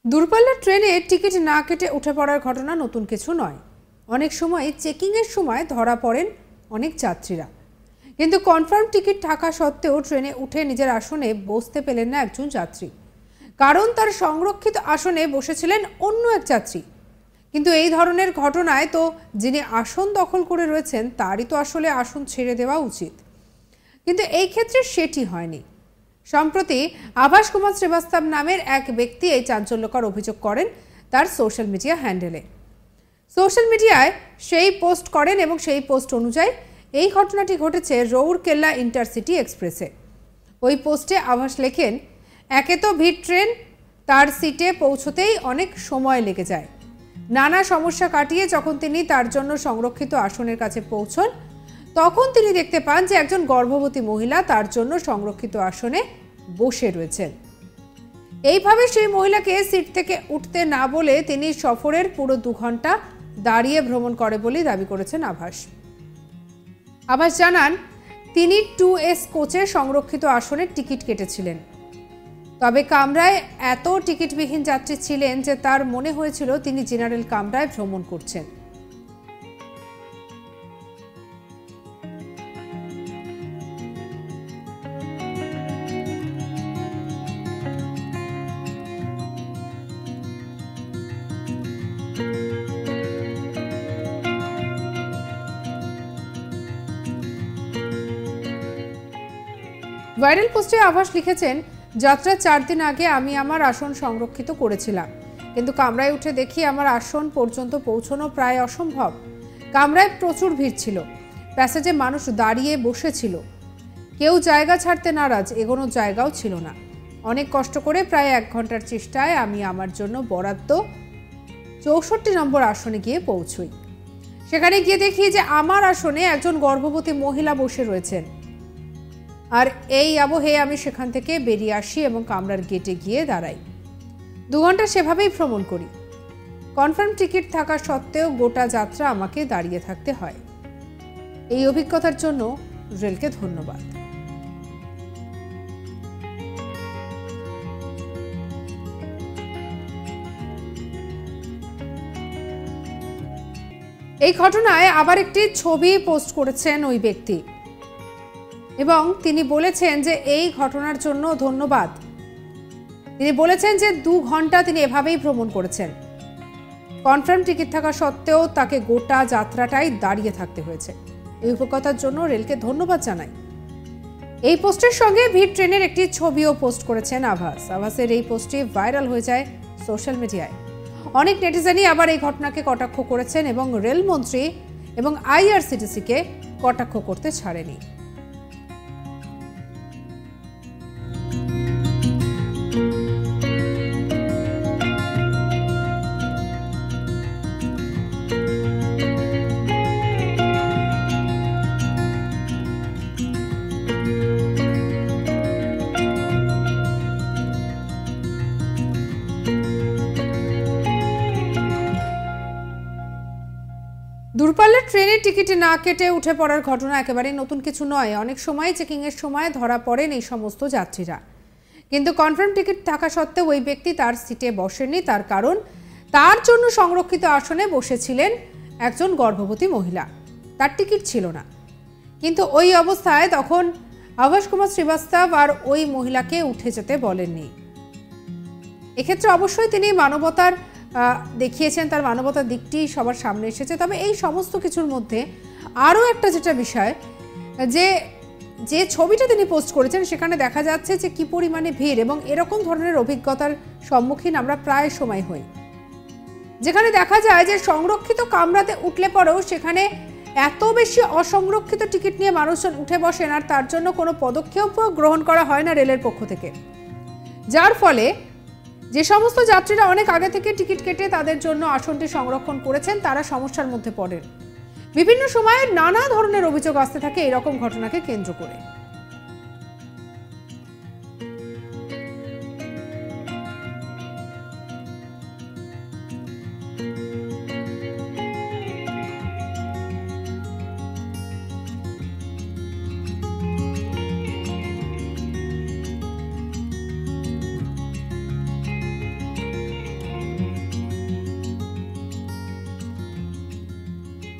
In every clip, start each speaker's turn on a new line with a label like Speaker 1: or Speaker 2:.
Speaker 1: দূরপাল্লার ট্রেনে টিকিট না কেটে উঠে পড়ার ঘটনা নতুন কিছু নয়। অনেক সময় চেকিংয়ের সময় ধরা পড়েন অনেক যাত্রীরা, কিন্তু কনফার্ম টিকিট থাকা সত্ত্বেও ট্রেনে উঠে নিজের আসনে বসতে পেলেন না একজন যাত্রী। কারণ তার সংরক্ষিত আসনে বসেছিলেন অন্য এক যাত্রী। কিন্তু এই ধরনের ঘটনায় তো যিনি আসন দখল করে রয়েছেন তারই তো আসলে আসন ছেড়ে দেওয়া উচিত, কিন্তু এই ক্ষেত্রে সেটি হয়নি। সম্প্রতি আভাস কুমার শ্রীবাস্তব নামের এক ব্যক্তি এই চাঞ্চল্যকর অভিযোগ করেন তার সোশ্যাল মিডিয়া হ্যান্ডেলে। সোশ্যাল মিডিয়ায় সেই পোস্ট করেন এবং সেই পোস্ট অনুযায়ী এই ঘটনাটি ঘটেছে রৌরকেল্লা ইন্টারসিটি এক্সপ্রেসে। ওই পোস্টে আভাস লেখেন, একে তো ভিড় ট্রেন, তার সিটে পৌঁছতেই অনেক সময় লেগে যায়। নানা সমস্যা কাটিয়ে যখন তিনি তার জন্য সংরক্ষিত আসনের কাছে পৌঁছন, তখন তিনি দেখতে পান যে একজন গর্ভবতী মহিলা তার জন্য সংরক্ষিত আসনে বসে রয়েছেন। এইভাবে সেই মহিলাকে সিট থেকে উঠতে না বলে তিনি সফরের পুরো 2 ঘন্টা দাঁড়িয়ে ভ্রমণ করে বলেই দাবি করেছেন আভাস। আভাস জানান, তিনি 2S কোচে সংরক্ষিত আসনের টিকিট কেটেছিলেন। তবে কামরায় এত টিকিটবিহীন যাত্রী ছিলেন যে তার মনে হয়েছিল তিনি জেনারেল কামরায় ভ্রমণ করছেন। ভাইরাল পোস্টে আভাস লিখেছেন, যাত্রার 4 দিন আগে আমি আমার আসন সংরক্ষিত করেছিলাম, কিন্তু কামরায় উঠে দেখি আমার আসন পর্যন্ত পৌঁছানো প্রায় অসম্ভব। কামরায় প্রচুর ভিড় ছিল, প্যাসেজে মানুষ দাঁড়িয়ে বসেছিল, কেউ জায়গা ছাড়তে নারাজ, এগোনোর জায়গাও ছিল না। অনেক কষ্ট করে প্রায় 1 ঘন্টার চেষ্টায় আমি আমার জন্য বরাদ্দ 64 নম্বর আসনে গিয়ে পৌঁছই। সেখানে গিয়ে দেখি যে আমার আসনে একজন গর্ভবতী মহিলা বসে রয়েছেন। আর এই আবহে আমি সেখান থেকে বেরিয়ে আসি এবং কামরার গেটে গিয়ে দাঁড়াই। 2 ঘন্টা সেভাবেই ভ্রমণ করি। কনফার্ম টিকিট থাকা সত্ত্বেও গোটা যাত্রা আমাকে দাঁড়িয়ে থাকতে হয়। এই অভিজ্ঞতার জন্য রেলকে ধন্যবাদ। এই ঘটনায় আবার একটি ছবি পোস্ট করেছেন ওই ব্যক্তি এবং তিনি বলেছেন যে এই ঘটনার জন্য ধন্যবাদ। তিনি বলেছেন যে 2 ঘন্টা তিনি এভাবেই ভ্রমণ করেছেন। কনফার্ম টিকিট থাকা সত্ত্বেও তাকে গোটা যাত্রাটাই দাঁড়িয়ে থাকতে হয়েছে। এই অভিজ্ঞতার জন্য রেলকে ধন্যবাদ জানাই। এই পোস্টের সঙ্গে ভিড় ট্রেনের একটি ছবিও পোস্ট করেছেন আভাস। আভাসের এই পোস্টটি ভাইরাল হয়ে যায় সোশ্যাল মিডিয়ায়। অনেক নেটিজেনই আবার এই ঘটনাকে কটাক্ষ করেছেন এবং রেলমন্ত্রী এবং আইআরসিটিসিকে কটাক্ষ করতে ছাড়েনি। দূরপাল্লার ট্রেনের টিকিট না কেটে উঠে পড়ার ঘটনা একেবারেই নতুন কিছু নয়। অনেক সময় চেকিংয়ের সময় ধরা পড়েন এই সমস্ত যাত্রীরা, কিন্তু কনফার্ম টিকিট থাকা সত্ত্বেও ওই ব্যক্তি তার সিটে বসেননি। তার কারণ, তার জন্য সংরক্ষিত আসনে বসেছিলেন একজন গর্ভবতী মহিলা, তার টিকিট ছিল না। কিন্তু ওই অবস্থায় তখন আভাস কুমার শ্রীবাস্তব আর ওই মহিলাকে উঠে যেতে বলেননি। এক্ষেত্রে অবশ্যই তিনি মানবতার দেখিয়েছেন, তার মানবতার দিকটি সবার সামনে এসেছে। তবে এই সমস্ত কিছুর মধ্যে আরও একটা যেটা বিষয়, যে ছবিটা তিনি পোস্ট করেছেন সেখানে দেখা যাচ্ছে যে কি পরিমাণে ভিড়, এবং এরকম ধরনের অভিজ্ঞতার সম্মুখীন আমরা প্রায় সময় হই, যেখানে দেখা যায় যে সংরক্ষিত কামরাতে উঠলে পরেও সেখানে এত বেশি অসংরক্ষিত টিকিট নিয়ে মানুষজন উঠে বসেন আর তার জন্য কোনো পদক্ষেপও গ্রহণ করা হয় না রেলের পক্ষ থেকে। যার ফলে যে সমস্ত যাত্রীরা অনেক আগে থেকে টিকিট কেটে তাদের জন্য আসনটি সংরক্ষণ করেছেন তারা সমস্যার মধ্যে পড়েন। বিভিন্ন সময়ে নানা ধরনের অভিযোগ আসতে থাকে এরকম ঘটনাকে কেন্দ্র করে।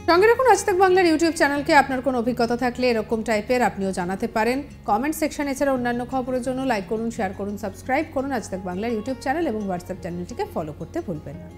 Speaker 1: সঙ্গে রাখুন আজ তাক বাংলার ইউটিউব চ্যানেলকে। আপনার কোনো অভিজ্ঞতা থাকলে এরকম টাইপের আপনিও জানাতে পারেন কমেন্ট সেকশন। এছাড়া অন্যান্য খবরের জন্য লাইক করুন, শেয়ার করুন, সাবস্ক্রাইব করুন আজ তাক বাংলার ইউটিউব চ্যানেল এবং হোয়াটসঅ্যাপ চ্যানেলটিকে ফলো করতে ভুলবেন না।